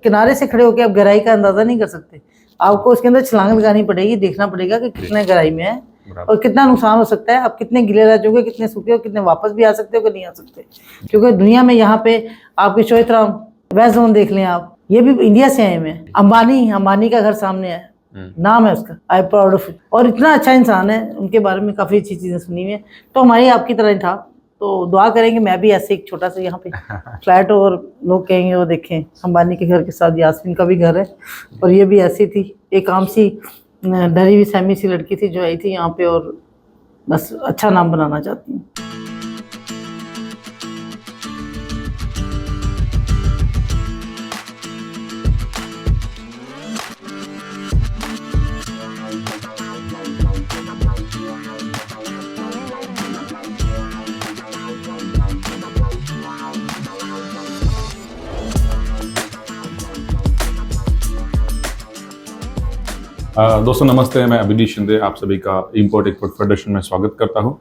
किनारे से खड़े होकर आप गहराई का अंदाजा नहीं कर सकते। आपको उसके अंदर छलांग लगानी पड़ेगी, देखना पड़ेगा कि कितने गहराई में है और कितना नुकसान हो सकता है। आप कितने गिले रह जाओगे, कितने सूखे हो, कितने वापस भी आ सकते हो कि नहीं आ सकते। क्योंकि दुनिया में यहाँ पे आपकी चौथराम वेस्ट जोन देख लें आप, ये भी इंडिया से आए हुए हैं। अंबानी का घर सामने है, नाम है उसका, आई प्राउड ऑफ इट। और इतना अच्छा इंसान है, उनके बारे में काफ़ी अच्छी चीज़ें सुनी हुई हैं। तो हमारी आपकी तरह ही था, तो दुआ करेंगे मैं भी ऐसे एक छोटा सा यहाँ पे फ्लैट हो और लोग कहेंगे वो देखें अंबानी के घर के साथ यास्मीन का भी घर है। और ये भी ऐसी थी, एक आम सी डरी हुई सहमी सी लड़की थी जो आई थी यहाँ पे और बस अच्छा नाम बनाना चाहती हूँ। दोस्तों नमस्ते, मैं अभिजीत शिंदे आप सभी का इंपोर्ट एक्सपोर्ट फेडरेशन में स्वागत करता हूं।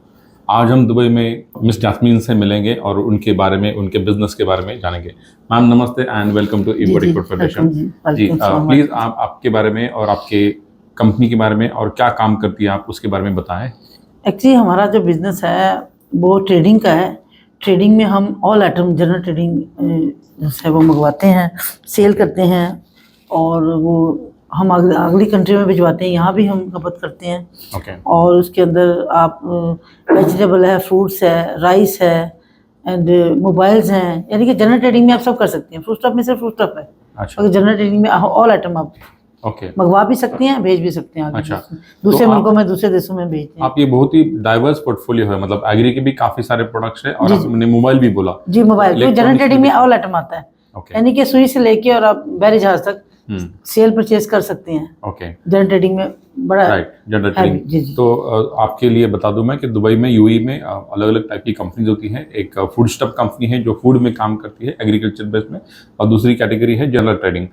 आज हम दुबई में मिस जास्मीन से मिलेंगे और उनके बारे में, उनके बिजनेस के बारे में जानेंगे। मैम नमस्ते and welcome to import export federation. जी प्लीज आप आपके बारे में और आपके कंपनी के बारे में और क्या काम करती है आप उसके बारे में बताएं। एक्चुअली हमारा जो बिजनेस है वो ट्रेडिंग का है। ट्रेडिंग में हम ऑल आइटम जनरल ट्रेडिंग है वो मंगवाते हैं, सेल करते हैं और वो हम अगली कंट्री में भिजवाते हैं। यहाँ भी हम खपत करते हैं। और उसके अंदर आप वेजिटेबल है, फ्रूट्स है, राइस है एंड मोबाइल्स हैं। यानी कि जनरल ट्रेडिंग में आप सब कर सकते हैं। फूड स्टॉप में सिर्फ फूड स्टॉप है। अच्छा। अगर जनरल ट्रेडिंग में ऑल आइटम आप मंगवा भी सकते हैं, भेज भी सकते हैं आगे। अच्छा। दूसरे मुल्कों में, दूसरे देशों में भेजते हैं। आप ये बहुत ही डाइवर्स पोर्टफोलियो है, मतलब एग्री के भी काफी सारे प्रोडक्ट्स है और आपने मोबाइल भी बोला। जी मोबाइल, तो जनरल ट्रेडिंग में ऑल आइटम आता है। यानी कि सुई से लेके और आप बहरी जहाज तक सेल परचेज कर सकते हैं। जनरल ट्रेडिंग में बड़ा जनरल ट्रेडिंग। तो आपके लिए बता दूं मैं कि दुबई में, यूएई में अलग अलग टाइप की कंपनीज होती हैं। एक फूड स्टॉप कंपनी है जो फूड में काम करती है एग्रीकल्चर बेस में, और दूसरी कैटेगरी है जनरल ट्रेडिंग।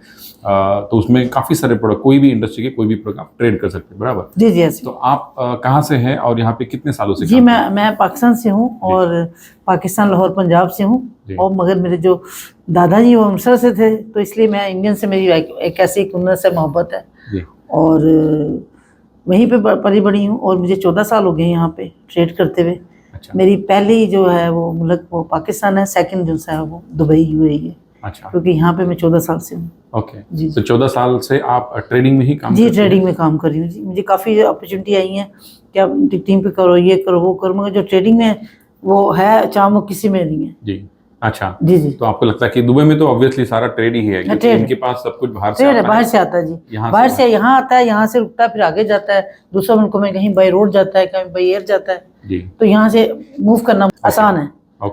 तो उसमें काफी सारे प्रोडक्ट, कोई भी इंडस्ट्री के कोई भी प्रोडक्ट आप ट्रेड कर सकते हैं, बराबर? जी जी। तो आप कहाँ से हैं और यहाँ पे कितने सालों से? जी मैं पाकिस्तान से हूँ और पाकिस्तान लाहौर पंजाब से हूँ। और मगर मेरे जो दादाजी वो अमृतसर से थे, तो इसलिए मैं इंडियन से मेरी एक ऐसी कुन्नत से मोहब्बत है और वहीं पे पली बड़ी हूँ। और मुझे 14 साल हो गए यहाँ पे ट्रेड करते हुए। अच्छा। मेरी पहली जो है वो मुल्क वो पाकिस्तान है, सेकंड जो है वो दुबई यूएई है। अच्छा। क्योंकि यहाँ पे मैं 14 साल से हूँ। ओके जी। तो 14 साल से आप ट्रेडिंग में ही काम? जी ट्रेडिंग में काम कर रही हूँ जी। मुझे काफ़ी अपॉर्चुनिटी आई हैं कि आप टीम पे करो, ये करो, वो करो, मगर जो ट्रेडिंग में वो है चाहे वो किसी में नहीं है जी। अच्छा जी जी। तो आपको लगता है कि दुबई में तो ऑब्वियसली सारा ट्रेड ही है, क्योंकि इनके पास सब कुछ बाहर से आता है। बाहर से आता है जी, बाहर से यहाँ आता है, यहाँ से रुकता है, फिर आगे जाता है दूसरे मुल्कों में, कहीं बाई रोड जाता है, कहीं बाई एयर जाता है जी। तो यहाँ से मूव करना आसान है।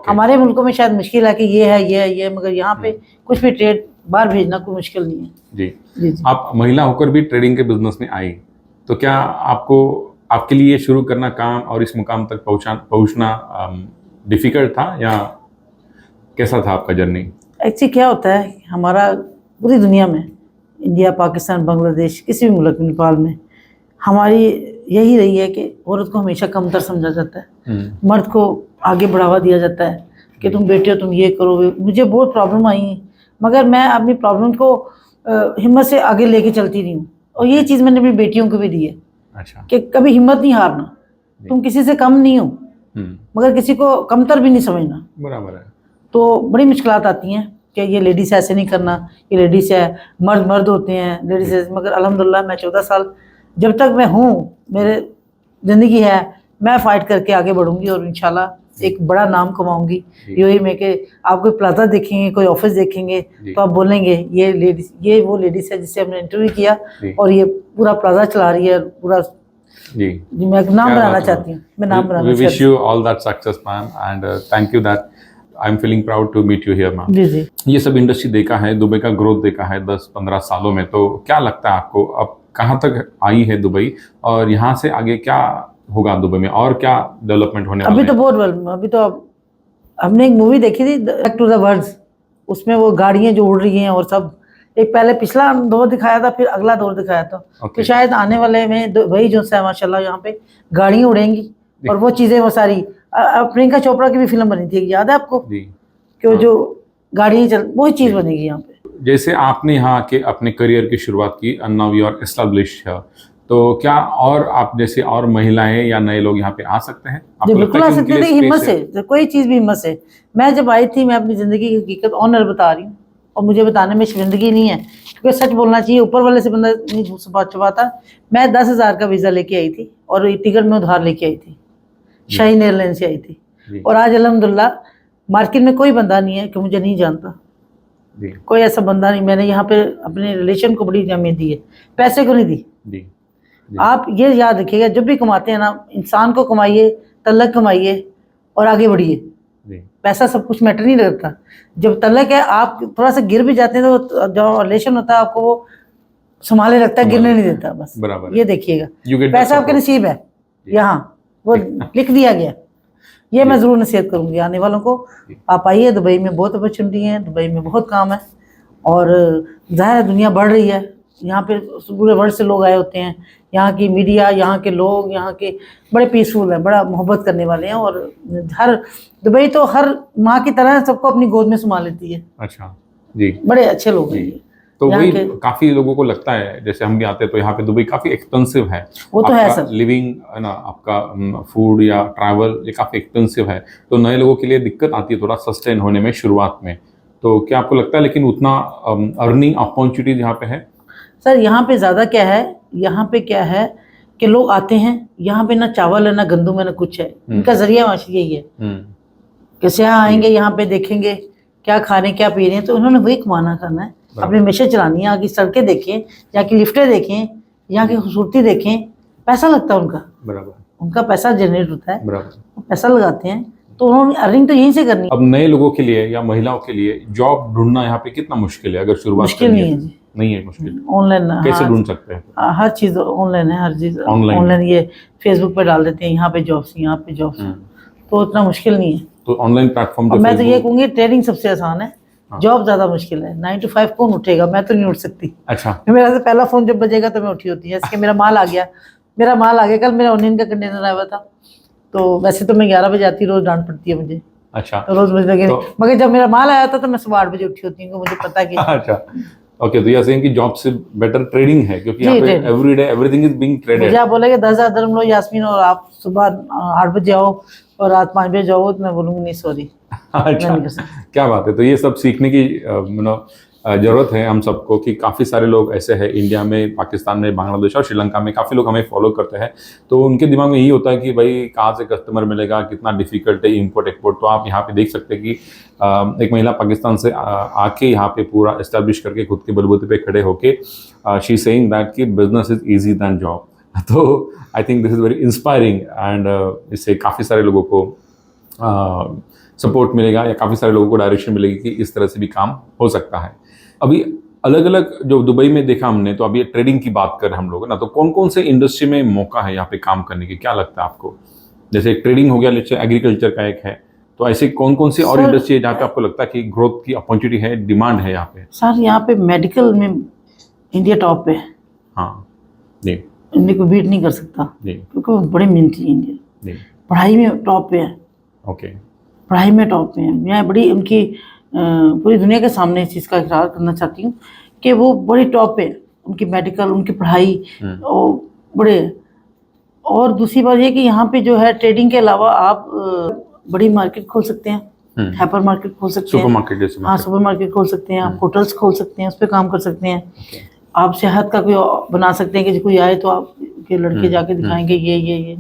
हमारे मुल्कों में शायद मुश्किल है कि ये है ये है ये, मगर यहाँ पे कुछ भी ट्रेड बाहर भेजना कोई मुश्किल नहीं है जी। जी। आप महिला होकर भी ट्रेडिंग के बिजनेस में आई, तो क्या आपको, आपके लिए शुरू करना काम और इस मुकाम तक पहुँचना डिफिकल्ट था या कैसा था आपका जर्नी? एक्चुअली क्या होता है, हमारा पूरी दुनिया में, इंडिया, पाकिस्तान, बांग्लादेश, किसी भी मुल्क, नेपाल में, हमारी यही रही है कि औरत को हमेशा कमतर समझा जाता है। मर्द को आगे बढ़ावा दिया जाता है कि तुम बेटे हो, तुम ये करो। मुझे बहुत प्रॉब्लम आई, मगर मैं अपनी प्रॉब्लम को हिम्मत से आगे लेके चलती रही हूँ। और ये चीज़ मैंने अपनी बेटियों को भी दी है। अच्छा। कि कभी हिम्मत नहीं हारना। तुम किसी से कम नहीं हो, मगर किसी को कमतर भी नहीं समझना। बराबर है। तो बड़ी मुश्किलात आती हैं कि ये लेडीज ऐसे नहीं करना, ये लेडीज है, मर्द होते हैं, लेडीज है। मगर अल्हम्दुलिल्लाह मैं 14 साल जब तक मैं हूँ, मेरे ज़िंदगी है, मैं फ़ाइट करके आगे बढ़ूँगी और इंशाल्लाह एक बड़ा नाम कमाऊँगी यूएई में। कि आप कोई प्लाजा देखेंगे, कोई ऑफिस देखेंगे, तो आप बोलेंगे ये लेडीज, ये वो लेडीज़ है जिससे हमने इंटरव्यू किया और ये पूरा प्लाजा चला रही है पूरा जी। मैं नाम बनाना चाहती हूँ, मैं नाम बनाना चाहती हूँ। We wish you all that success, ma'am, and thank you that I'm feeling proud to meet you here, ma'am. जी जी। ये सब इंडस्ट्री देखा है, दुबई का ग्रोथ देखा है 10-15 सालों में, तो क्या लगता है आपको अब कहाँ तक आई है दुबई और यहाँ से आगे क्या होगा दुबई में और क्या डेवलपमेंट होने वाला है? अभी तो बहुत, अभी तो हमने एक मूवी देखी थी बैक टू द वर्ल्ड, उसमें वो गाड़ियाँ जो उड़ रही हैं और सब, एक पहले पिछला दौर दिखाया था, फिर अगला दौर दिखाया था। तो शायद आने वाले में वही जो है माशाल्लाह यहाँ पे गाड़ियाँ उड़ेंगी और वो चीज़ें वो सारी। प्रियंका चोपड़ा की भी फिल्म बनी थी, याद है आपको? कि वो जो गाड़ियाँ चल, वही चीज़ बनेगी यहाँ पे। जैसे आपने यहाँ के अपने करियर की शुरुआत की and now you are established है, तो क्या और आप जैसे और महिलाएं या नए लोग यहाँ पे आ सकते हैं? जी आपको बिल्कुल लगता आ है कि सकते उनके थे, लिए हिम्मत स्पेस है? से, तो कोई चीज़ भी हिम्मत से। मैं जब आई थी, मैं अपनी ज़िंदगी की हकीकत ऑनर बता रही हूँ, और मुझे बताने में शर्मिंदगी नहीं है, क्योंकि सच बोलना चाहिए, ऊपर वाले से बंदा नहीं झूठ छुपाता। मैं 10,000 का वीज़ा लेके आई थी, और ये टिकट मैं उधार लेके आई थी, शाहीन एयरलाइन से आई थी। जी। और आज अल्हम्दुलिल्लाह मार्केट में कोई बंदा नहीं है कि मुझे नहीं जानता, जी कोई ऐसा बंदा नहीं। मैंने यहाँ पे अपने रिलेशन को बड़ी अहमियत दी है, पैसे को नहीं दी। जी जी आप ये याद रखिएगा, जब भी कमाते हैं ना, इंसान को कमाइए, तलक कमाइए और आगे बढ़िए। जी पैसा सब कुछ मैटर नहीं करता। जब तलक है, आप थोड़ा सा गिर भी जाते हैं तो जो रिलेशन होता है आपको वो संभाले रखता है, गिरने नहीं देता। बस बराबर ये देखिएगा, You get the पैसा आपका support. नसीब है, जी। यहाँ वो लिख दिया गया। ये मैं ज़रूर नसीहत करूँगी आने वालों को। आप आइए, दुबई में बहुत अपॉर्चुनिटी है, दुबई में बहुत काम है, और ज़ाहिर है दुनिया बढ़ रही है। यहाँ पे पूरे वर्ल्ड से लोग आए होते हैं। यहाँ की मीडिया, यहाँ के लोग, यहाँ के बड़े पीसफुल हैं, बड़ा मोहब्बत करने वाले हैं, और हर दुबई तो हर माँ की तरह सबको अपनी गोद में संभाल लेती है। अच्छा जी। बड़े अच्छे लोग हैं ये। तो यहाँ वही के- काफी लोगों को लगता है, जैसे हम भी आते हैं तो यहाँ पे दुबई काफी एक्सपेंसिव है। वो तो है आपका सर। लिविंग है ना, आपका फूड या ट्रैवल, ये काफी एक्सपेंसिव है, तो नए लोगों के लिए दिक्कत आती है थोड़ा सस्टेन होने में शुरुआत में। तो क्या आपको लगता है लेकिन उतना अर्निंग अपॉर्चुनिटीज यहाँ पे है? सर यहाँ पे ज़्यादा क्या है, यहाँ पे क्या है कि लोग आते हैं, यहाँ पे ना चावल है, ना गंदुम है, ना कुछ है। इनका जरिया माशी यही है कि यहाँ आएंगे, यहाँ पे देखेंगे क्या खा रहे हैं, क्या पी रहे हैं, तो उन्होंने वही कमाना करना है, अपनी मैशें चलानी है। यहाँ की सड़कें देखें, यहाँ की लिफ्टें देखें, यहाँ की खूबसूरती देखें। पैसा लगता है उनका, बराबर उनका पैसा जनरेट होता है, बराबर। वो पैसा लगाते हैं, तो उन्होंने अर्निंग तो यहीं से करनी है। अब नए लोगों के लिए या महिलाओं के लिए जॉब ढूंढना यहाँ पे कितना मुश्किल है अगर शुरुआत मुश्किल करनी नहीं है जी, नहीं है मुश्किल? ऑनलाइन कैसे ढूंढ सकते हैं? हर चीज़ ऑनलाइन है, हर चीज़ Online। ऑनलाइन। ये फेसबुक पे डाल देते हैं, यहाँ पे जॉब्स, यहाँ पे जॉब्स, तो उतना मुश्किल नहीं है। तो ऑनलाइन प्लेटफॉर्म और जो मैं तो ये Facebook- कहूँगी ट्रेडिंग सबसे आसान है, जॉब ज़्यादा मुश्किल है। 9 to 5 कौन उठेगा? मैं तो नहीं उठ सकती। अच्छा मेरा तो पहला फ़ोन जब बजेगा तो मैं उठी होती है, इसके मेरा माल आ गया, कल मेरा ऑनियन का कंटेनर आया हुआ था। तो वैसे तो मैं 11 बजे आती, रोज़ डांट पड़ती है मुझे, अच्छा तो रोज़ बज लगे, मगर जब मेरा माल आया था तो मैं सुबह 8 बजे उठी होती हूँ, मुझे पता है कि अच्छा ओके। तो यह सेइंग कि जॉब से बेटर ट्रेडिंग है, क्योंकि यहाँ जी, पे trading। Every day everything is being traded. मुझे आप बोलेंगे 10,000 दरम लो यास्मीन, और आप सुबह 8 बजे आओ और रात 5 बजे जाओ, तो मैं बोलूँगी नहीं सॉरी। अच्छा क्या बात है। तो ये सब सीखने की जरूरत है हम सबको, कि काफ़ी सारे लोग ऐसे हैं इंडिया में, पाकिस्तान में, बांग्लादेश और श्रीलंका में, काफ़ी लोग हमें फॉलो करते हैं। तो उनके दिमाग में यही होता है कि भाई कहाँ से कस्टमर मिलेगा, कितना डिफिकल्ट है इंपोर्ट एक्सपोर्ट। तो आप यहाँ पे देख सकते हैं कि एक महिला पाकिस्तान से आके यहाँ पे पूरा इस्टेब्लिश करके खुद के बलबूते पे खड़े होके शी सेइंग दैट कि business is easy than job. तो I think this is very inspiring, and इससे काफ़ी सारे लोगों को सपोर्ट मिलेगा, या काफ़ी सारे लोगों को डायरेक्शन मिलेगी कि इस तरह से भी काम हो सकता है। अभी अलग अलग जो दुबई में देखा हमने, तो अभी ट्रेडिंग की बात कर हम लोग ना, तो कौन कौन से इंडस्ट्री में मौका है यहाँ पे काम करने की, क्या लगता है आपको? जैसे ट्रेडिंग हो गया, जैसे एग्रीकल्चर का एक है, तो ऐसे कौन कौन सी और सर- इंडस्ट्री है जहाँ पे आपको लगता है कि ग्रोथ की अपॉर्चुनिटी है, डिमांड है यहाँ पे? सर यहाँ पे मेडिकल में इंडिया टॉप पे है, हाँ जी इंडिया को बीट नहीं कर सकता, जी क्योंकि वो बड़ी मेहनती है इंडिया। जी पढ़ाई में टॉप पे है, ओके पढ़ाई में टॉप पे है। मैं बड़ी उनकी पूरी दुनिया के सामने इस चीज़ का इकरार करना चाहती हूँ कि वो बड़ी टॉप पे है, उनकी मेडिकल, उनकी पढ़ाई, और बड़े। और दूसरी बात ये कि यहाँ पे जो है ट्रेडिंग के अलावा आप बड़ी मार्केट खोल सकते हैं, हाइपर मार्केट खोल सकते हैं, सुपर मार्केट जैसे हाँ सुपर मार्केट खोल सकते हैं, आप होटल्स खोल सकते हैं, उस पर काम कर सकते हैं। आप सेहत का कोई बना सकते हैं कि कोई आए तो आप के लड़के जाके दिखाएंगे ये।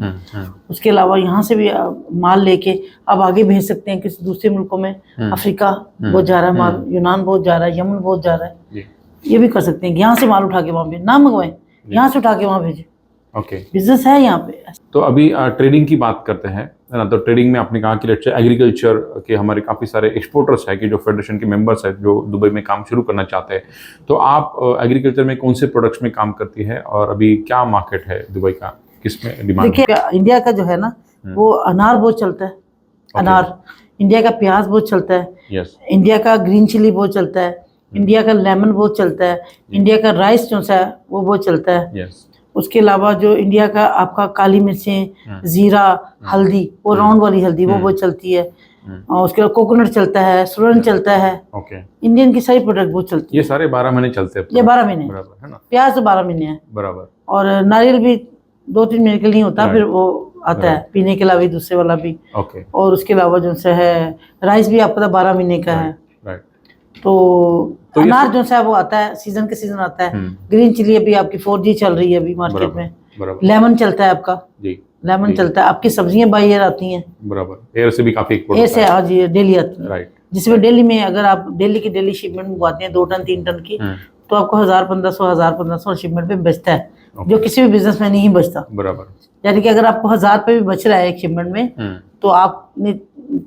उसके अलावा यहाँ से भी माल लेके आप आगे भेज सकते हैं किसी दूसरे मुल्कों में। अफ्रीका बहुत जा रहा है माल, यूनान बहुत जा रहा है, यमन बहुत जा रहा है, ये भी कर सकते हैं। यहाँ से माल उठा के वहाँ भेज, ना मंगवाएं, यहाँ से उठा के वहाँ भेजें। ओके बिजनेस है यहाँ पे। तो अभी ट्रेडिंग की बात करते हैं, है ना। तो ट्रेडिंग में आपने कहा कि लेट्स से एग्रीकल्चर के हमारे काफ़ी सारे एक्सपोर्टर्स हैं कि जो फेडरेशन के मेंबर्स हैं जो दुबई में काम शुरू करना चाहते हैं, तो आप एग्रीकल्चर में कौन से प्रोडक्ट्स में काम करती है और अभी क्या मार्केट है दुबई का, किसमें डिमांड? देखिए इंडिया का जो है ना वो अनार बहुत चलता है, अनार। इंडिया का प्याज बहुत चलता है, यस। इंडिया का ग्रीन चिली बहुत चलता है, इंडिया का लेमन बहुत चलता है, इंडिया का राइस जो सा है वो बहुत चलता है। यस। उसके अलावा जो इंडिया का आपका काली मिर्चें, जीरा, हल्दी, वो राउंड वाली हल्दी वो बहुत चलती है। और उसके बाद कोकोनट चलता है, सुरन चलता है, ओके। इंडियन की सारी प्रोडक्ट बहुत चलती ये सारे 12 महीने चलते हैं? है। ये 12 महीने, बराबर है ना? प्याज तो 12 महीने है, बराबर। और नारियल भी 2-3 महीने के लिए नहीं होता, फिर वो आता है पीने के अलावा भी, दूसरे वाला भी। ओके। और उसके अलावा जो सा है राइस भी आपका 12 महीने का है। राइट। तो ये अनार जो सा है वो आता है, सीजन के सीजन आता है। ग्रीन चिली अभी आपकी 4G चल रही है अभी मार्केट में। बराबर। लेमन चलता है आपका जी, लेमन चलता है। आपकी सब्जियां बाई एयर आती हैं। बराबर। एयर से भी काफी एक्सपोर्ट एयर से आज ये डेली आती है। राइट। जिसमें डेली में अगर आप डेली की डेली शिपमेंट मंगवाते हैं 2 टन 3 टन की, तो आपको 1000-1500 शिपमेंट पे बचता है, जो किसी भी बिजनेस में नहीं बचता। बराबर। यानी कि अगर आपको 1000 पे भी बच रहा है एक शिपमेंट में, तो आपने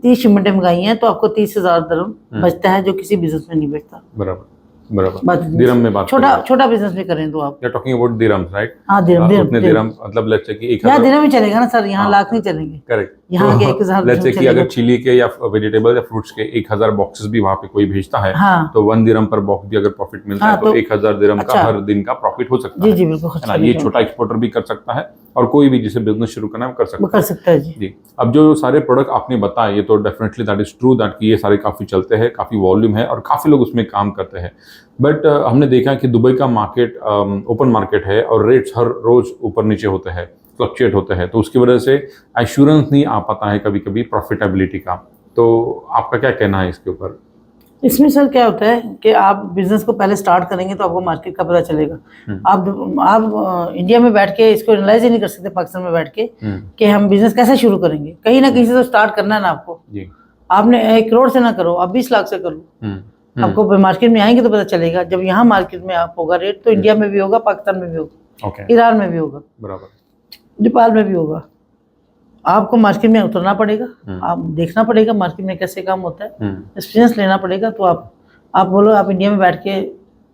30 शिपमेंटें मंगाई हैं तो आपको 30,000 दिरहम बचता है, जो किसी बिजनेस में नहीं बचता। बराबर। बराबर। दिरहम में बात छोटा बिजनेस भी करें तो आप टॉकिंग अबाउट दिरहम्स, राइट? हाँ, उतने दिरहम मतलब लेट्स से कि 1000 यहाँ दिरहम ही चलेगा ना सर, यहाँ लाख नहीं चलेंगे। करेक्ट। यहाँ के 1000 लेट्स से कि अगर चिली के या वेजिटेबल या फ्रूट्स के 1000 बॉक्सेस भी वहाँ पे कोई भेजता है, तो 1 दिरहम पर बॉक्स भी अगर प्रॉफिट मिलता है तो 1000 दिरहम का हर दिन का प्रॉफिट हो सकता है। जी बिल्कुल, है ना? ये छोटा एक्सपोर्टर भी कर सकता है और कोई भी जिसे बिजनेस शुरू करना है कर सकता है। जी। अब जो सारे प्रोडक्ट आपने बताए, ये तो definitely that is true that ये सारे काफी चलते हैं, काफी वॉल्यूम है और काफी लोग उसमें काम करते हैं। बट हमने देखा कि दुबई का मार्केट ओपन मार्केट है और रेट्स हर रोज ऊपर नीचे होते हैं, फ्लक्चुएट होते हैं, तो उसकी वजह से एश्योरेंस नहीं आ पाता है कभी कभी प्रॉफिटेबिलिटी का। तो आपका क्या कहना है इसके ऊपर? इसमें सर क्या होता है कि आप बिजनेस को पहले स्टार्ट करेंगे तो आपको मार्केट का पता चलेगा। आप इंडिया में बैठ के इसको एनालाइज ही नहीं कर सकते, पाकिस्तान में बैठ के कि हम बिजनेस कैसे शुरू करेंगे। कहीं ना कहीं से तो स्टार्ट करना है ना आपको। आपने 1 करोड़ से ना करो, आप 20 लाख से करो। आपको मार्केट में आएंगे तो पता चलेगा। जब यहाँ मार्केट में आप होगा रेट, तो इंडिया में भी होगा, पाकिस्तान में भी होगा, ईरान में भी होगा, बराबर, नेपाल में भी होगा। आपको मार्केट में उतरना पड़ेगा, आप देखना पड़ेगा मार्केट में कैसे काम होता है, एक्सपीरियंस लेना पड़ेगा। तो आप बोलो आप इंडिया में बैठ के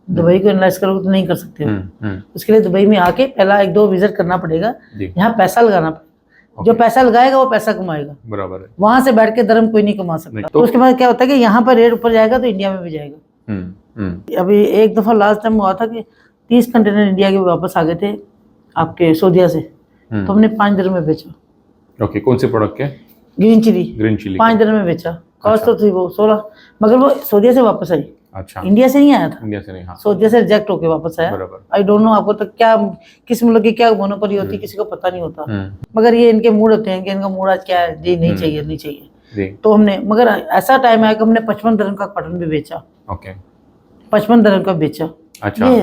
दुबई को एनालाइज करोगे तो नहीं कर सकते हो। उसके लिए दुबई में आके पहला 1-2 विजिट करना पड़ेगा, यहाँ पैसा लगाना पड़ेगा। जो पैसा लगाएगा वो पैसा कमाएगा, बराबर है। वहां से बैठ के धर्म कोई नहीं कमा सकता। तो उसके बाद क्या होता है कि यहाँ पर रेट ऊपर जाएगा तो इंडिया में भी जाएगा। अभी एक दफा लास्ट टाइम हुआ था कि 30 कंटेनर इंडिया के वापस आ गए थे आपके सऊदीया से, तो हमने 5 दिरहम में बेचा। ओके, कौन से प्रोडक्ट के? ग्रीन चिली 5 दिरहम में बेचा। कॉस्ट तो थी वो 16, मगर वो सऊदीया से वापस आई। अच्छा, इंडिया से नहीं आया था। इंडिया से नहीं, हाँ। सऊदीया से रिजेक्ट होके वापस आया। आई डोंट नो, आपको तो क्या किस मुल्क की क्या मोनोपोली होती है किसी को पता नहीं होता। मगर ये इनके मूड होते हैं कि इनका मूड आज क्या है जी, नहीं चाहिए नहीं चाहिए। तो हमने, मगर ऐसा टाइम आया कि हमने 55 दिरहम का कॉटन भी बेचा। ओके, 55 दिरहम का बेचा। अच्छा,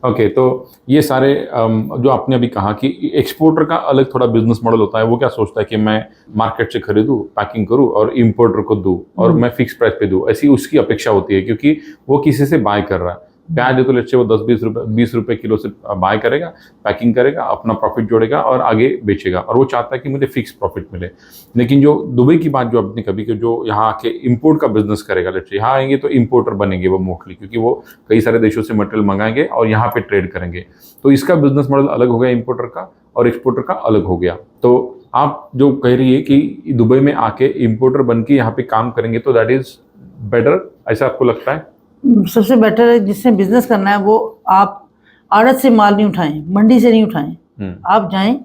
ओके। तो ये सारे जो आपने अभी कहा कि एक्सपोर्टर का अलग थोड़ा बिजनेस मॉडल होता है, वो क्या सोचता है कि मैं मार्केट से खरीदूं, पैकिंग करूं और इंपोर्टर को दूं और मैं फिक्स प्राइस पे दूं, ऐसी उसकी अपेक्षा होती है, क्योंकि वो किसी से बाय कर रहा है। प्याज है तो लेट्स से वो 10-20 रुपए किलो से बाय करेगा, पैकिंग करेगा, अपना प्रॉफिट जोड़ेगा और आगे बेचेगा, और वो चाहता है कि मुझे फिक्स प्रॉफिट मिले। लेकिन जो दुबई की बात जो आपने कभी कि जो यहाँ आके इंपोर्ट का बिजनेस करेगा, लेट्स से यहाँ आएंगे तो इंपोर्टर बनेंगे वो मोस्टली, क्योंकि वो कई सारे देशों से मटेरियल मंगाएंगे और यहाँ पे ट्रेड करेंगे। तो इसका बिजनेस मॉडल अलग हो गया इंपोर्टर का, और एक्सपोर्टर का अलग हो गया। तो आप जो कह रही है कि दुबई में आके इंपोर्टर बन के यहाँ पे काम करेंगे तो दैट इज बेटर, ऐसा आपको लगता है? सबसे बेटर है, जिससे बिजनेस करना है वो आप आड़त से माल नहीं उठाएं, मंडी से नहीं उठाएं। आप जाएं,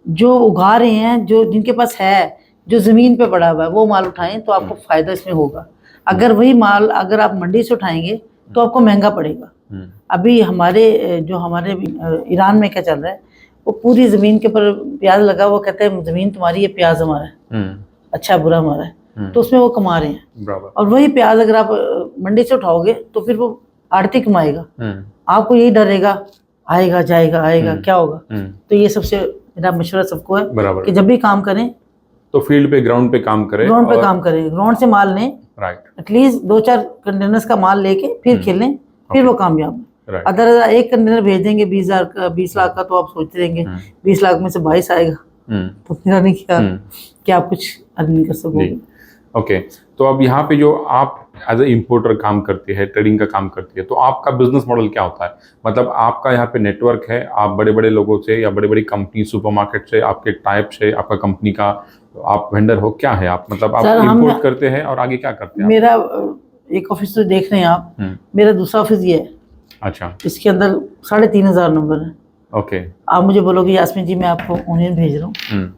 जो उगा रहे हैं, जो जिनके पास है, जो जमीन पे पड़ा हुआ है, वो माल उठाएं, तो आपको फायदा इसमें होगा। अगर वही माल अगर आप मंडी से उठाएंगे तो आपको महंगा पड़ेगा। अभी हमारे ईरान में क्या चल रहा है, वो पूरी जमीन के ऊपर प्याज लगा, वो कहते हैं जमीन तुम्हारी है, प्याज हमारा है, अच्छा बुरा हमारा है। तो उसमें वो कमा रहे हैं। और वही प्याज अगर आप मंडी से उठाओगे तो फिर वो आड़ती कमाएगा। आपको यही डर रहेगा, आएगा जाएगा आएगा क्या होगा। तो ये सबसे मेरा मशवरा सबको है कि जब भी काम करें तो फील्ड पे, ग्राउंड पे काम करें, ग्राउंड से माल लें, एटलीस्ट 2-4 कंटेनर्स का माल लेके फिर खेलें, फिर वो कामयाब है। अगर एक कंटेनर भेज देंगे 20 लाख का, तो आप सोचते रहेंगे 20 लाख में से 22 आएगा, तो मेरा नहीं ख्याल कि आप कुछ अर्न नहीं कर सकोगे। ओके, तो अब यहाँ पे जो आप एज ए इम्पोर्टर काम करते हैं, ट्रेडिंग का काम करती है, तो आपका बिजनेस मॉडल क्या होता है? मतलब आपका यहाँ पे नेटवर्क है, आप बड़े बड़े लोगों से या बड़ी बड़ी कंपनी, सुपरमार्केट से, आपके टाइप से, आपका कंपनी का आप वेंडर हो, क्या है आप? मतलब आप इम्पोर्ट करते हैं और आगे क्या करते हैं? मेरा एक ऑफिस तो देख रहे हैं आप, मेरा दूसरा ऑफिस ये है। अच्छा, इसके अंदर 3500 नंबर है। ओके, आप मुझे बोलोगे यास्मीन जी मैं आपको ऑनियन भेज रहा हूँ,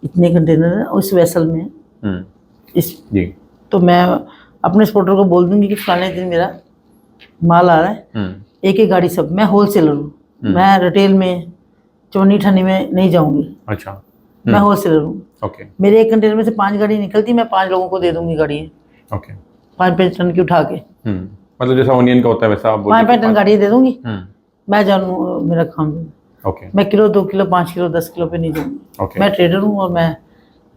इतने कंटेनर है उस वेसल में, इस जी। तो मैं अपने एक्सपोर्टर को बोल दूंगी कि फलाने दिन मेरा माल आ रहा है, एक एक गाड़ी सब। मैं होलसेलर हूँ, मैं रिटेल में चवन्नी ठन्नी में नहीं जाऊंगी। अच्छा। मैं होलसेलर हूँ। ओके। मेरे एक कंटेनर में से 5 गाड़ी निकलती, मैं 5 लोगों को दे दूंगी गाड़ी, ओके। 5-5 टन की उठा के मतलब जैसा ओनियन का होता है वैसा आप बोलते 5-5 टन गाड़ी दे दूंगी। हैं? मैं जानू मेरा काम है। ओके। मैं किलो 2 किलो 5 किलो 10 किलो पे नहीं जाऊंगी। ओके। मैं ट्रेडर हूँ और मैं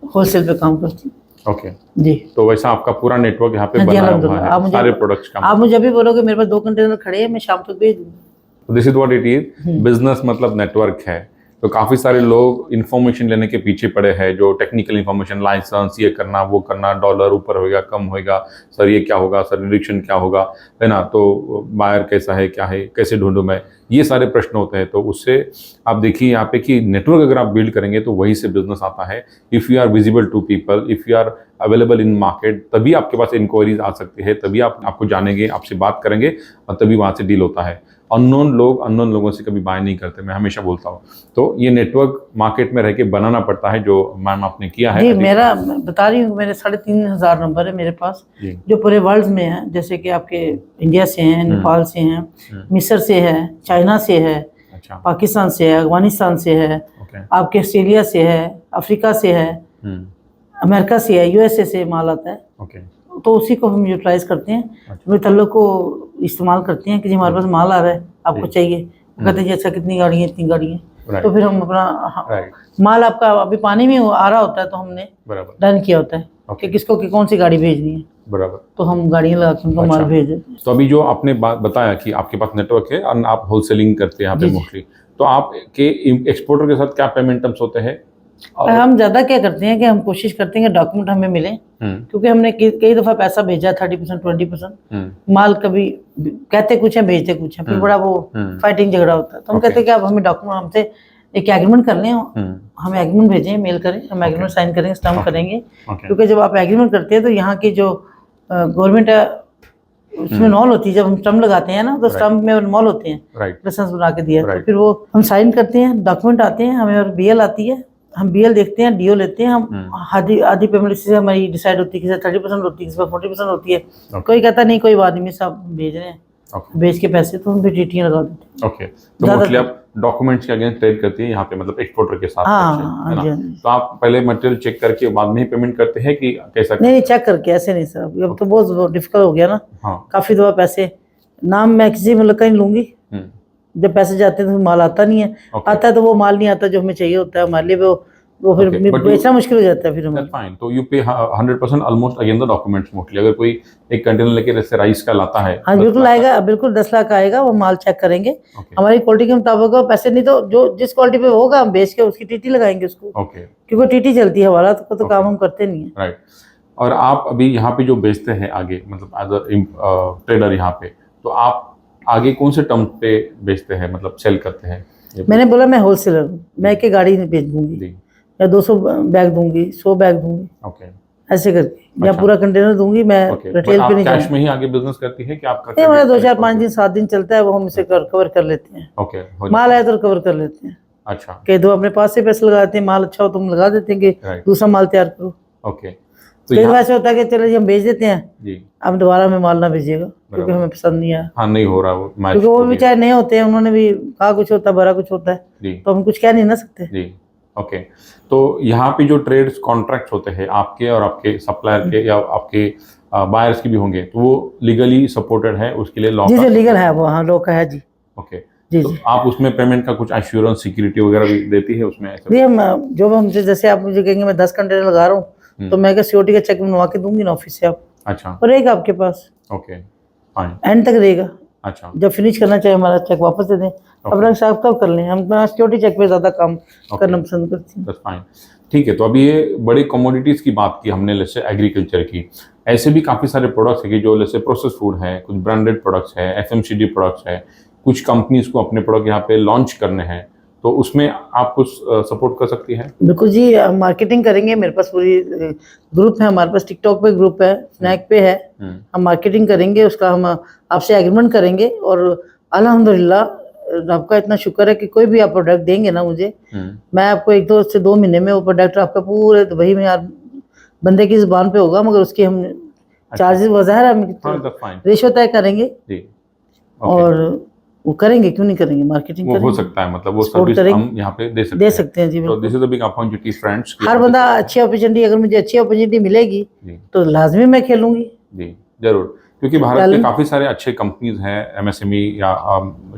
होलसेल पे काम करती हूँ। ओके। जी तो वैसा आपका पूरा नेटवर्क यहाँ पे हाँ जी, बना हुआ अल्हम्दुलिल्लाह। आप है मुझे सारे प्रोडक्ट्स का। आप मुझे अभी बोलोगे मेरे पास 2 कंटेनर खड़े हैं, मैं शाम तक भेज दूंगी। This is what it is. Business मतलब नेटवर्क है। तो काफी सारे लोग इन्फॉर्मेशन लेने के पीछे पड़े हैं, जो टेक्निकल इन्फॉर्मेशन, लाइसेंस, ये करना वो करना, डॉलर ऊपर होएगा कम होएगा, सर ये क्या होगा, सर रिडक्शन क्या होगा, है ना, तो बायर कैसा है, क्या है, कैसे ढूंढूं मैं, ये सारे प्रश्न होते हैं। तो उससे आप देखिए यहाँ पे कि नेटवर्क अगर आप बिल्ड करेंगे तो वहीं से बिजनेस आता है। If you are visible to people, if you are available in market, तभी आपके पास इंक्वायरीज आ सकती है, तभी आपको जानेंगे, आपसे बात करेंगे और तभी वहाँ से डील होता है। अननोन लोगों से कभी बाय नहीं करते, मैं हमेशा बोलता हूँ। तो ये नेटवर्क मार्केट में रह के बनाना पड़ता है, जो मैम आपने किया है। जी मैं बता रही हूँ, मेरे 3,500 नंबर है मेरे पास, जो पूरे वर्ल्ड में है। जैसे कि आपके इंडिया से हैं, नेपाल से हैं, मिस्र से है, चाइना से है, अच्छा। पाकिस्तान से है, अफगानिस्तान से है, आपके ऑस्ट्रेलिया से है, अफ्रीका से है, अमेरिका से है, यूएसए से माल आता है। ओके। तो उसी को हम यूटिलाइज करते हैं, मेटलों को इस्तेमाल करते हैं कि जी हमारे पास माल आ रहा है, आपको चाहिए। वो कहते हैं जी अच्छा कितनी गाड़ी है, इतनी गाड़ी है। तो फिर हम अपना माल आपका अभी पानी में आ रहा होता है, तो हमने डन किया होता है कि किसको की कौन सी गाड़ी भेजनी है, बराबर, तो हम गाड़ियाँ लगा के उनको माल भेज देते हैं। तो अभी जो आपने बात बताया कि आपके पास नेटवर्क है और आप होलसेलिंग करते हैं यहाँ पे मोस्टली, तो आपके एक्सपोर्टर के साथ क्या पेमेंट टर्म्स होते हैं? हम ज़्यादा क्या करते हैं कि हम कोशिश करते हैं कि डॉक्यूमेंट हमें मिले, क्योंकि हमने कई दफ़ा पैसा भेजा 30% 20%, माल कभी कहते कुछ है भेजते कुछ है, फिर बड़ा वो फाइटिंग झगड़ा होता है। तो हम कहते हैं कि आप हमें डॉक्यूमेंट, हमसे एक एग्रीमेंट कर लें, हमें एग्रीमेंट भेजें, मेल करें, हम एग्रीमेंट साइन करेंगे, स्टम्प करेंगे। क्योंकि जब आप एग्रीमेंट करते हैं तो यहाँ की जो गवर्नमेंट है उसमें नॉल होती है। जब हम स्टम्प लगाते हैं ना, तो स्टम्प में नॉल होते हैं, लाइसेंस बना के दिया, तो फिर वो हम साइन करते हैं, डॉक्यूमेंट आते हैं हमें, और बीएल आती है, हम बीएल देखते हैं, डीओ लेते हैं हम। आधी पेमेंट से हमारी डिसाइड होती है, किसी 30% होती है, किसी 40% होती है। कोई कहता नहीं कोई बात नहीं, सब भेज रहे हैं, भेज के पैसे तो हम फिर टीटियाँ लगा देते हैं। ओके, तो मोस्टली आप डॉक्यूमेंट्स के अगेंस्ट ट्रेड करती है यहाँ पे, मतलब एक्सपोर्टर के साथ? हाँ, तो आप पहले मटेरियल चेक करके बाद में ही पेमेंट करते हैं कि कैसा? नहीं, चेक करके, ऐसे नहीं सर, अब तो बहुत डिफिकल्ट हो गया ना। काफी दफा पैसे नाम मैं किसी मुल्क का नहीं लूंगी, जब पैसे जाते हैं तो माल आता नहीं है, आता है तो वो माल नहीं आता जो हमें चाहिए होता है हमारे लिए, वो फिर बेचना मुश्किल हो जाता है फिर हमें। फाइन, तो यू पे 100% almost again the documents mostly. अगर कोई एक कंटेनर लेके जैसे राइस का लाता है, हाँ बिल्कुल आएगा, बिल्कुल 10 लाख आएगा, वो माल चेक करेंगे, हमारी क्वालिटी के मुताबिक पैसे, नहीं तो जो जिस क्वालिटी पे होगा हम बेच के उसकी टीटी लगाएंगे उसको, क्योंकि टीटी चलती है हमारा, तो काम हम करते नहीं है। राइट। और आप अभी यहाँ पे जो बेचते हैं आगे, मतलब एज अ ट्रेडर यहाँ पे, तो आप आगे कौन से टर्म पे बेचते हैं, मतलब सेल करते हैं? मैंने बोला मैं होलसेलर हूँ, मैं एक गाड़ी नहीं बेच दूंगी, या 200 बैग दूंगी, 100 बैग दूंगी, ऐसे करके, या पूरा कंटेनर दूंगी। मैं रिटेल पे नहीं, कैश में ही आगे बिजनेस करती है कि आपका? नहीं, हमारा 2 4 5 दिन 7 दिन चलता है, वो हम इसे कवर कर लेते हैं। माल आया तो कवर कर लेते हैं। अच्छा, कह दो अपने पास से पैसे लगाते हैं, माल अच्छा हो तो हम लगा देते हैं कि दूसरा माल तैयार करो। ओके, तो ऐसा होता है कि चलो जी हम भेज देते हैं जी, अब दोबारा में माल ना भेजिएगा क्योंकि हमें पसंद नहीं आया। हाँ, नहीं हो रहा वो, क्योंकि वो भी चाहे नहीं होते हैं, उन्होंने भी कहा कुछ होता है, भरा कुछ होता है, तो हम कुछ कह नहीं ना सकते जी। ओके, तो यहाँ पे जो ट्रेड्स कॉन्ट्रैक्ट होते हैं आपके और आपके सप्लायर के या आपके बायर्स की भी होंगे, तो वो लीगली सपोर्टेड है, उसके लिए लॉ? जी जो लीगल है वो, हाँ लॉ का है जी। ओके, तो आप उसमें पेमेंट का कुछ एश्योरेंस, सिक्योरिटी वगैरह भी देती है उसमें? जी हम जो हमसे, जैसे आप मुझे कहेंगे मैं 10 कंटेनर लगा रहा हूँ, तो मैं क्या सिक्योरिटी का चेक बनवा के दूंगी ना ऑफिस से आप। अच्छा, और रहेगा आपके पास, ओके फाइन, एंड तक रहेगा। अच्छा, जब फिनिश करना चाहिए हमारा चेक वापस दे दें, अपना हिसाब कब कर लें, हम सिक्योरिटी चेक पे ज्यादा काम करना पसंद करते हैं। फाइन, ठीक है। तो अभी ये बड़ी कमोडिटीज की बात की हमने, जैसे एग्रीकल्चर की, ऐसे भी काफी सारे प्रोडक्ट्स है जो जैसे प्रोसेस फूड है, कुछ ब्रांडेड प्रोडक्ट्स है, एफएमसीजी प्रोडक्ट्स है, कुछ कंपनीज को अपने प्रोडक्ट यहाँ पे लॉन्च करने हैं, तो उसमें आप कुछ सपोर्ट कर सकती है? बिल्कुल जी, मार्केटिंग करेंगे, मेरे पास पूरी ग्रुप है, हमारे पास टिकटॉक पे ग्रुप है, स्नैक पे है, हम मार्केटिंग करेंगे उसका, हम आपसे एग्रीमेंट करेंगे, और अल्हम्दुलिल्लाह आपका इतना शुक्र है कि कोई भी आप प्रोडक्ट देंगे ना मुझे, मैं आपको 1 से 2 महीने में वो प्रोडक्ट आपका पूरे दुबई में बंदे की जुबान पे होगा, मगर उसके हम चार्जेस वज़ाहिर हम रेशो तय करेंगे जी। और वो करेंगे, क्यों नहीं करेंगे, मार्केटिंग वो हो सकता है, मतलब वो सर्विस हम यहाँ पे दे सकते हैं जी। तो this is the big opportunity friends. हर बंदा अच्छी अपॉर्चुनिटी, अगर मुझे अच्छी अपॉर्चुनिटी मिलेगी तो लाजमी मैं खेलूंगी जी, जरूर, क्योंकि भारत के काफ़ी सारे अच्छे कंपनीज हैं, एमएसएमई या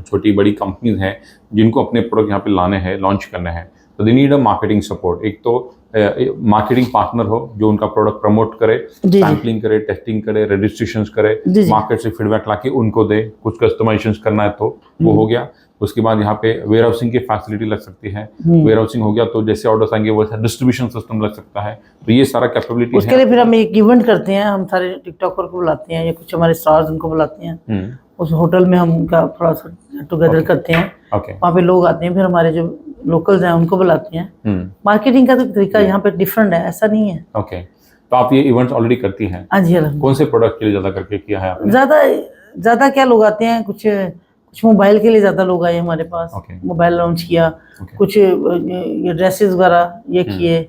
छोटी बड़ी कंपनीज हैं जिनको अपने प्रोडक्ट यहाँ पे लाने हैं, लॉन्च करने हैं, तो they need a marketing support. एक तो मार्केटिंग पार्टनर हो जो उनका प्रोडक्ट प्रमोट करे, सैम्पलिंग करे, टेस्टिंग करे, रजिस्ट्रेशंस करे, मार्केट से फीडबैक लाके उनको दे, कुछ कस्टमाइजेशन करना है तो वो हो गया। उसके बाद यहाँ पे वेयर हाउसिंग की फैसिलिटी लग सकती है, वेयर हाउसिंग हो गया तो जैसे ऑर्डर्स आएंगे वैसा डिस्ट्रीब्यूशन सिस्टम लग सकता है, तो ये सारा कैपेबिलिटी उसके लिए फिर हम एक इवेंट करते हैं, हम सारे टिकटॉकर को बुलाते हैं या कुछ हमारे स्टार्स उनको बुलाते हैं, उस होटल में हम उनका थोड़ा सा टुगेदर करते हैं, वहाँ पे लोग आते हैं, फिर हमारे जो लोकल्स हैं उनको बुलाते हैं। मार्केटिंग का तो तरीका यहाँ पे डिफरेंट है, ऐसा नहीं है। ओके, तो आप ये इवेंट्स ऑलरेडी करती हैं? हाँ जी। कौन से प्रोडक्ट के लिए ज्यादा करके किया है आपने? ज्यादा क्या लोग आते हैं, कुछ मोबाइल के लिए ज्यादा लोग आए हमारे पास, मोबाइल लॉन्च किया, कुछ ये ड्रेसेस वगैरह ये किए,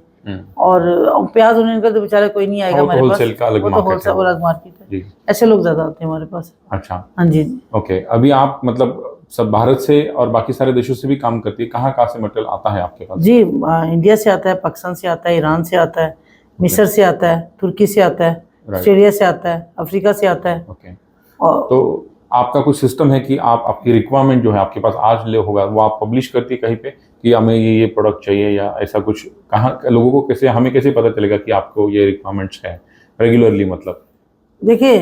और प्याज होने का तो बेचारा कोई नहीं आएगा हमारे पास, होलसेल का अलग मार्केट है, ऐसे लोग ज्यादा आते हैं हमारे पास। अच्छा, हाँ जी। ओके, अभी आप मतलब सब भारत से और बाकी सारे देशों से भी काम करती है, कहाँ से मटेरियल आता है आपके पास? जी, इंडिया से आता है, पाकिस्तान से आता है, ईरान से आता है, मिस्र से आता है, तुर्की से आता है, ऑस्ट्रेलिया से आता है, अफ्रीका से आता है। ओके, तो आपका कुछ सिस्टम है कि आप आपकी रिक्वायरमेंट जो है आपके पास आज ले होगा वो आप पब्लिश करती है कहीं पे कि हमें ये प्रोडक्ट चाहिए, या ऐसा कुछ? कहाँ लोगों को कैसे, हमें कैसे पता चलेगा कि आपको ये रिक्वायरमेंट्स है रेगुलरली? मतलब देखिए,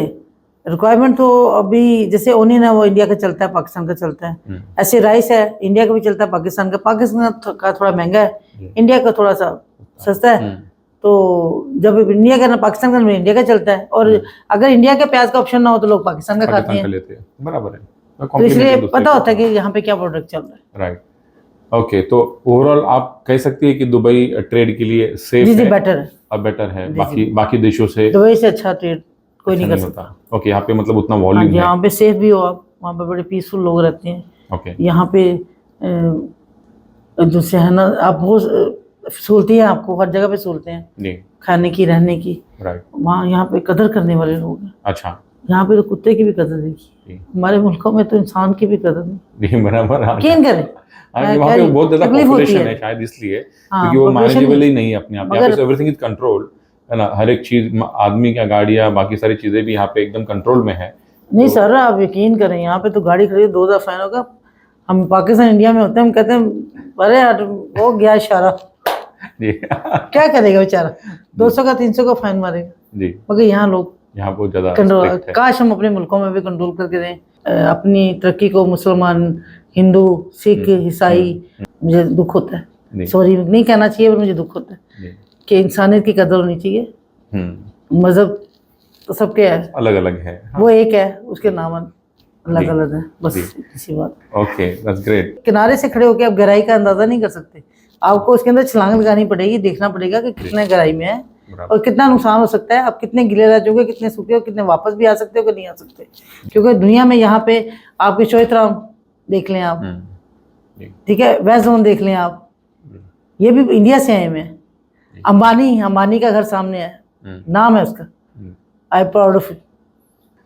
रिक्वायरमेंट तो अभी जैसे ओनियन है वो इंडिया का चलता है, पाकिस्तान का चलता है, ऐसे राइस है इंडिया का भी चलता है, पाकिस्तान का थोड़ा महंगा है, इंडिया का थोड़ा सा सस्ता है, तो जब इंडिया का ना पाकिस्तान का इंडिया का चलता है, और अगर इंडिया के प्याज का ऑप्शन ना हो तो लोग पाकिस्तान का खाते हैं, बराबर है, तो इसलिए पता होता है कि यहाँ पे क्या प्रोडक्ट चल रहा है। राइट, ओके, तो ओवरऑल आप कह सकती है कि दुबई ट्रेड के लिए सेफ है, बेटर है बाकी देशों से? दुबई से अच्छा ट्रेड कोई नहीं कर सकता। ओके, यहाँ पे मतलब उतना वॉल्यूम है, यहाँ पे सेफ भी हो आप, वहाँ पे बड़े पीसफुल लोग रहते हैं। ओके, यहाँ पे जो सहना आप वो सहूलतें हैं, आपको हर जगह पे सहूलतें हैं, खाने की, रहने की। राइट, वहाँ यहाँ पे कदर करने वाले लोग हैं। अच्छा, यहाँ पे तो कुत्ते की भी कदर देखी, हमारे मुल्कों में तो इंसान की भी कदर नहीं। बराबर, यकीन करें, वहाँ पे बहुत ज्यादा पॉपुलेशन है शायद इसलिए, क्योंकि वो मैनेजेबल ही नहीं है अपने आप। यहाँ पे एवरीथिंग इज कंट्रोल है ना, हर एक चीज, आदमी क्या, गाड़ियाँ, बाकी सारी चीजें भी यहाँ पे एकदम कंट्रोल में है। नहीं सर, आप यकीन करें, यहाँ पे तो गाड़ी खड़ी 2000 फाइन होगा। हम पाकिस्तान इंडिया में होते हैं, हम कहते हैं अरे यार वो गया इशारा क्या करेगा बेचारा, 200 का 300 का फाइन मारेगा जी। मगर यहाँ लोग बहुत ज्यादा कंट्रोल, काश हम अपने मुल्कों में भी कंट्रोल करके दें अपनी तरक्की को। मुसलमान, हिंदू, सिख, ईसाई, मुझे दुख होता है, सॉरी नहीं कहना चाहिए पर मुझे दुख होता है कि इंसानियत की कदर होनी चाहिए। मजहब तो सबके है, अलग अलग है, वो एक है, उसके नाम अलग अलग है, बस इसी बात। Okay, that's great. किनारे से खड़े होकर आप गहराई का अंदाजा नहीं कर सकते, आपको उसके अंदर छलांग लगानी पड़ेगी, देखना पड़ेगा कि कितने गहराई में है और कितना नुकसान हो सकता है, आप कितने गिले रह जाओगे, कितने सूखे हो, कितने वापस भी आ सकते हो कि नहीं आ सकते। क्योंकि दुनिया में यहाँ पे आपके शोहतराम देख लें आप, ठीक है, वेस्ट जोन देख लें आप, ये भी इंडिया से आए हुए हैं। अंबानी का घर सामने है, नाम है उसका, आई प्राउड ऑफ इट,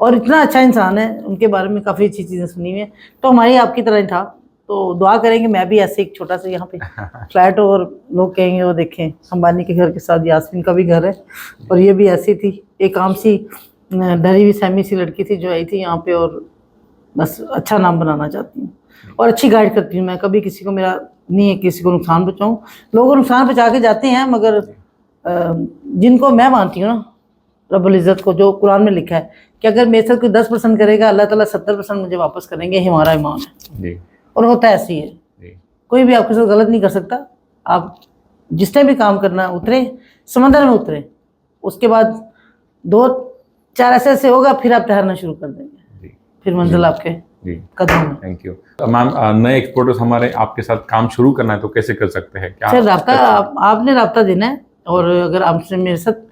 और इतना अच्छा इंसान है, उनके बारे में काफ़ी अच्छी चीज़ें सुनी हुई हैं। तो हमारी आपकी तरह ही था, तो दुआ करेंगे मैं भी ऐसे एक छोटा सा यहाँ पे फ्लैट हो, और लोग कहेंगे वो देखें अंबानी के घर के साथ यास्मीन का भी घर है, और ये भी ऐसी थी, एक आम सी डरी हुई सहमी सी लड़की थी जो आई थी यहाँ पे, और बस अच्छा नाम बनाना चाहती हूँ और अच्छी गाइड करती हूँ मैं। कभी किसी को, मेरा नहीं है किसी को नुकसान पहुँचाऊँ, लोगों को नुकसान पहुँचा के जाते हैं, मगर जिनको मैं मानती हूँ ना रब्बुल इज़्ज़त को, जो कुरान में लिखा है कि अगर मेरे साथ कोई 10% करेगा, अल्लाह ताला 70% मुझे वापस करेंगे, हमारा ईमान है। और होता ऐसी है, कोई भी आपके साथ गलत नहीं कर सकता। आप जिसने भी काम करना उतरे, समंदर में उतरे, उसके बाद 2-4 ऐसे होगा, फिर आप ठहरना शुरू कर देंगे, फिर मंजिल आपके कदम में। Thank you ma'am. नए एक्सपोर्टर्स हमारे आपके साथ काम शुरू करना है तो कैसे कर सकते हैं? क्या राब्ता, आपने राब्ता देना है, और अगर आपसे मेरे साथ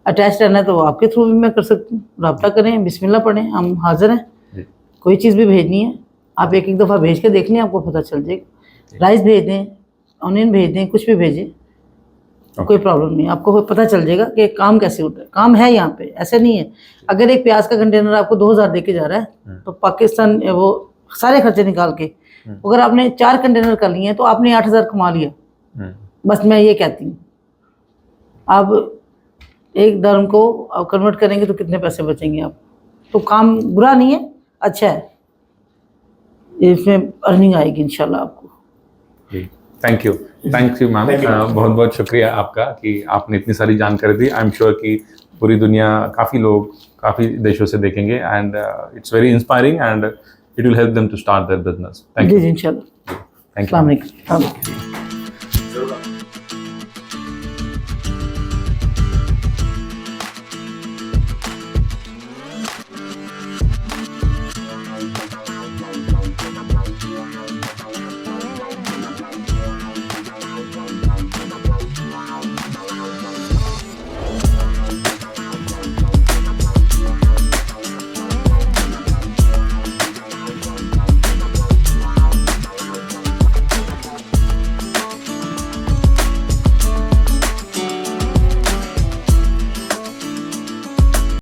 अटैच रहना है तो आपके थ्रू भी मैं कर सकती हूँ। राब्ता करें, बिस्मिल्लाह पढ़ें, हम हाजिर हैं। कोई चीज़ भी भेजनी है आप एक दफ़ा भेज के देख लें, आपको पता चल जाएगा। राइस भेज दें, ऑनियन भेज दें, कुछ भी भेजें, कोई प्रॉब्लम नहीं, आपको पता चल जाएगा कि काम कैसे होता है। काम है यहाँ पे, ऐसे नहीं है। अगर एक प्याज का कंटेनर आपको 2000 दे के जा रहा है तो पाकिस्तान वो सारे खर्चे निकाल के, अगर आपने 4 कंटेनर कर लिए हैं तो आपने 8000 कमा लिया। बस मैं ये कहती हूँ, आप एक धर्म को आप कन्वर्ट करेंगे तो कितने पैसे बचेंगे आप। तो काम बुरा नहीं है, अच्छा है, इसमें अर्निंग आएगी इंशाल्लाह आपको। थैंक यू मैम, बहुत बहुत शुक्रिया आपका कि आपने इतनी सारी जानकारी दी। आई एम श्योर कि पूरी दुनिया, काफ़ी लोग काफ़ी देशों से देखेंगे and it's very inspiring and it will help them to start their business. Thank you जी इंशाल्लाह। Thank you. अस्सलाम वालेकुम।